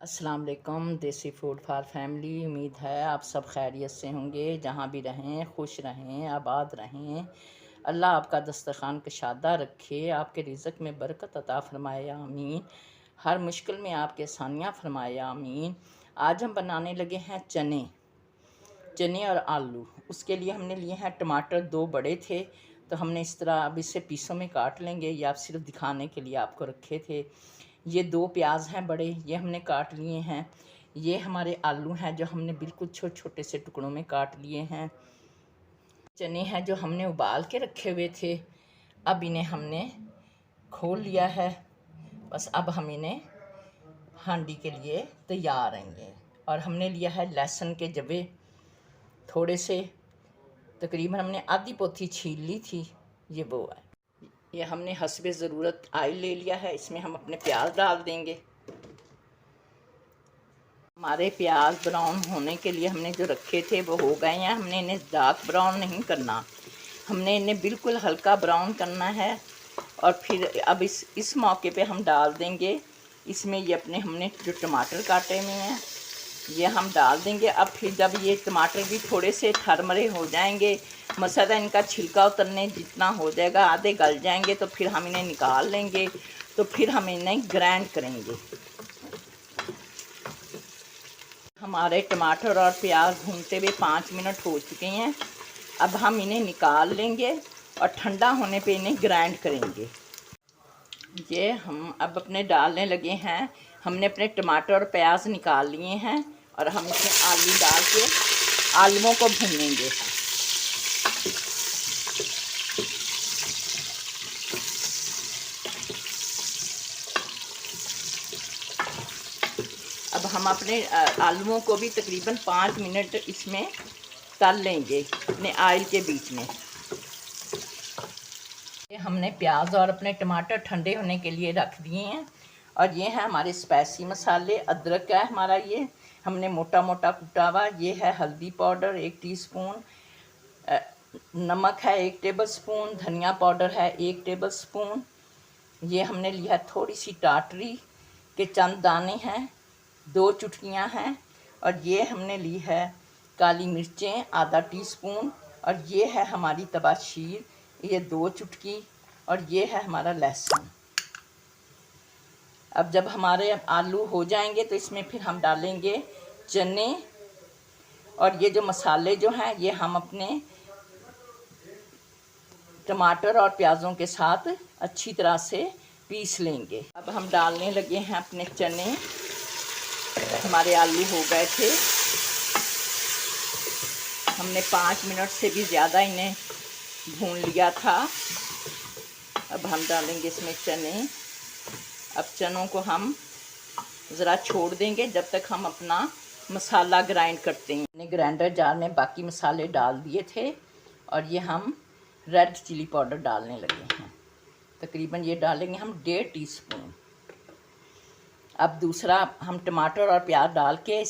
अस्सलाम वालेकुम। देसी फूड फॉर फैमिली। उम्मीद है आप सब खैरियत से होंगे, जहाँ भी रहें खुश रहें, आबाद रहें। अल्लाह आपका दस्तरखान कशादा रखे, आपके रिज़्क़ में बरकत अता फ़रमाए, आमीन। हर मुश्किल में आपके आसानियाँ फ़रमाए, आमीन। आज हम बनाने लगे हैं चने और आलू। उसके लिए हमने लिए हैं टमाटर, 2 बड़े थे तो हमने इस तरह अब इसे पीसों में काट लेंगे। ये आप सिर्फ दिखाने के लिए आपको रखे थे। ये 2 प्याज हैं बड़े, ये हमने काट लिए हैं। ये हमारे आलू हैं जो हमने बिल्कुल छोटे छोटे से टुकड़ों में काट लिए हैं। चने हैं जो हमने उबाल के रखे हुए थे, अब इन्हें हमने खोल लिया है। बस अब हम इन्हें हांडी के लिए तैयार रहेंगे। और हमने लिया है लहसुन के जवे थोड़े से, तकरीबन हमने आधी पोथी छील ली थी, ये वो है। ये हमने हस्बे ज़रूरत ऑयल ले लिया है, इसमें हम अपने प्याज डाल देंगे। हमारे प्याज ब्राउन होने के लिए हमने जो रखे थे वो हो गए हैं। हमने इन्हें डार्क ब्राउन नहीं करना, हमने इन्हें बिल्कुल हल्का ब्राउन करना है। और फिर अब इस मौके पे हम डाल देंगे इसमें ये अपने हमने जो टमाटर काटे हुए हैं ये हम डाल देंगे। अब फिर जब ये टमाटर भी थोड़े से ठरमरे हो जाएंगे, मसला इनका छिलका उतरने जितना हो जाएगा, आधे गल जाएंगे, तो फिर हम इन्हें निकाल लेंगे। तो फिर हम इन्हें ग्राइंड करेंगे। हमारे टमाटर और प्याज भूनते हुए 5 मिनट हो चुके हैं। अब हम इन्हें निकाल लेंगे और ठंडा होने पे इन्हें ग्राइंड करेंगे। ये हम अब अपने डालने लगे हैं। हमने अपने टमाटर और प्याज निकाल लिए हैं और हम इसमें आलू डाल के आलूओं को भूनेंगे। अब हम अपने आलूओं को भी तकरीबन 5 मिनट इसमें तल लेंगे अपने ऑयल के बीच में। ये हमने प्याज और अपने टमाटर ठंडे होने के लिए रख दिए हैं। और ये है हमारे स्पाइसी मसाले। अदरक का है हमारा, ये हमने मोटा मोटा कुटा हुआ। ये है हल्दी पाउडर 1 टीस्पून, नमक है 1 टेबलस्पून, धनिया पाउडर है 1 टेबलस्पून। ये हमने लिया है थोड़ी सी टाटरी के चंद दाने हैं, 2 चुटकियाँ हैं। और ये हमने ली है काली मिर्चें आधा टीस्पून। और ये है हमारी तबाशीर, ये 2 चुटकी। और ये है हमारा लहसुन। अब जब हमारे आलू हो जाएंगे तो इसमें फिर हम डालेंगे चने। और ये जो मसाले जो हैं ये हम अपने टमाटर और प्याज़ों के साथ अच्छी तरह से पीस लेंगे। अब हम डालने लगे हैं अपने चने। हमारे आलू हो गए थे, हमने 5 मिनट से भी ज़्यादा इन्हें भून लिया था। अब हम डालेंगे इसमें चने। अब चनों को हम ज़रा छोड़ देंगे जब तक हम अपना मसाला ग्राइंड करते हैं। मैंने ग्राइंडर जार में बाकी मसाले डाल दिए थे और ये हम रेड चिली पाउडर डालने लगे हैं। तकरीबन ये डालेंगे हम 1.5 टीस्पून। अब दूसरा हम टमाटर और प्याज डाल के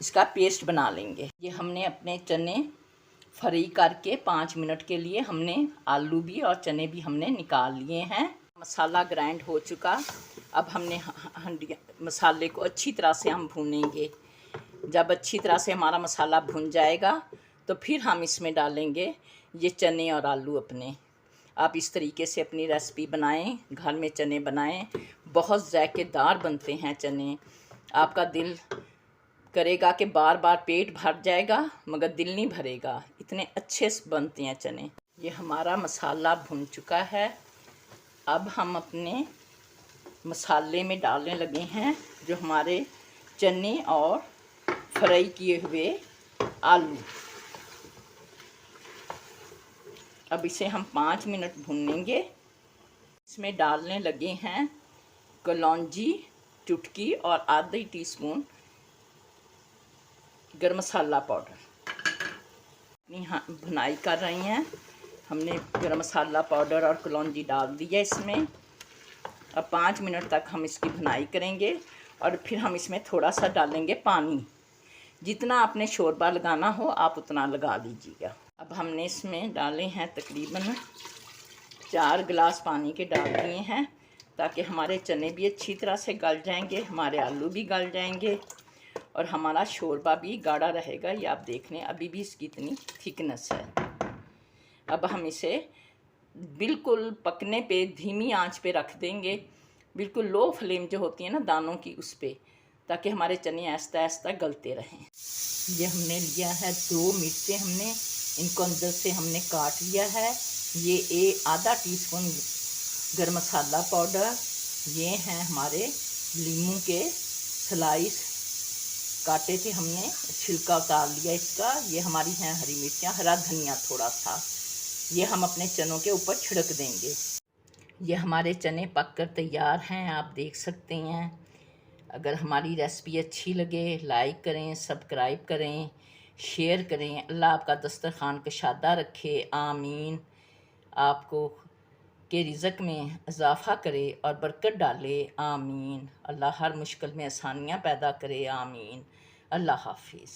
इसका पेस्ट बना लेंगे। ये हमने अपने चने फ्राई करके 5 मिनट के लिए हमने आलू भी और चने भी हमने निकाल लिए हैं। मसाला ग्राइंड हो चुका। अब हमने मसाले को अच्छी तरह से हम भूनेंगे। जब अच्छी तरह से हमारा मसाला भुन जाएगा तो फिर हम इसमें डालेंगे ये चने और आलू अपने। आप इस तरीके से अपनी रेसिपी बनाएं, घर में चने बनाएं, बहुत ज़ायकेदार बनते हैं चने। आपका दिल करेगा कि बार बार पेट भर जाएगा मगर दिल नहीं भरेगा, इतने अच्छे बनते हैं चने। ये हमारा मसाला भुन चुका है। अब हम अपने मसाले में डालने लगे हैं जो हमारे चने और फ्राई किए हुए आलू। अब इसे हम 5 मिनट भूनेंगे। इसमें डालने लगे हैं कलौंजी चुटकी और आधी टीस्पून गरम मसाला पाउडर। यहाँ भुनाई कर रही हैं, हमने गरम मसाला पाउडर और कलौंजी डाल दिया इसमें। अब 5 मिनट तक हम इसकी भुनाई करेंगे और फिर हम इसमें थोड़ा सा डालेंगे पानी। जितना आपने शोरबा लगाना हो आप उतना लगा लीजिएगा। अब हमने इसमें डाले हैं तकरीबन 4 गिलास पानी के डाल दिए हैं। ताकि हमारे चने भी अच्छी तरह से गल जाएंगे, हमारे आलू भी गल जाएंगे और हमारा शोरबा भी गाढ़ा रहेगा। ये आप देख लें, अभी भी इसकी इतनी थिकनेस है। अब हम इसे बिल्कुल पकने पे धीमी आंच पे रख देंगे, बिल्कुल लो फ्लेम जो होती है ना दानों की, उस पे, ताकि हमारे चने आहिस्ता आहिस्ता गलते रहें। ये हमने लिया है 2 मिर्चें, हमने इनको अंदर से हमने काट लिया है। ये आधा टीस्पून गरम मसाला पाउडर, ये हैं हमारे लीमू के स्लाइस काटे थे हमने, छिलका उतार लिया इसका। ये हमारी हैं हरी मिर्चियाँ, हरा धनिया थोड़ा सा, ये हम अपने चनों के ऊपर छिड़क देंगे। ये हमारे चने पककर तैयार हैं, आप देख सकते हैं। अगर हमारी रेसिपी अच्छी लगे लाइक करें, सब्सक्राइब करें, शेयर करें। अल्लाह आपका दस्तरखान कशादा रखे, आमीन। आपको के रिज़्क़ में इजाफ़ा करे और बरकत डाले, आमीन। अल्लाह हर मुश्किल में आसानियाँ पैदा करे, आमीन। अल्लाह हाफिज़।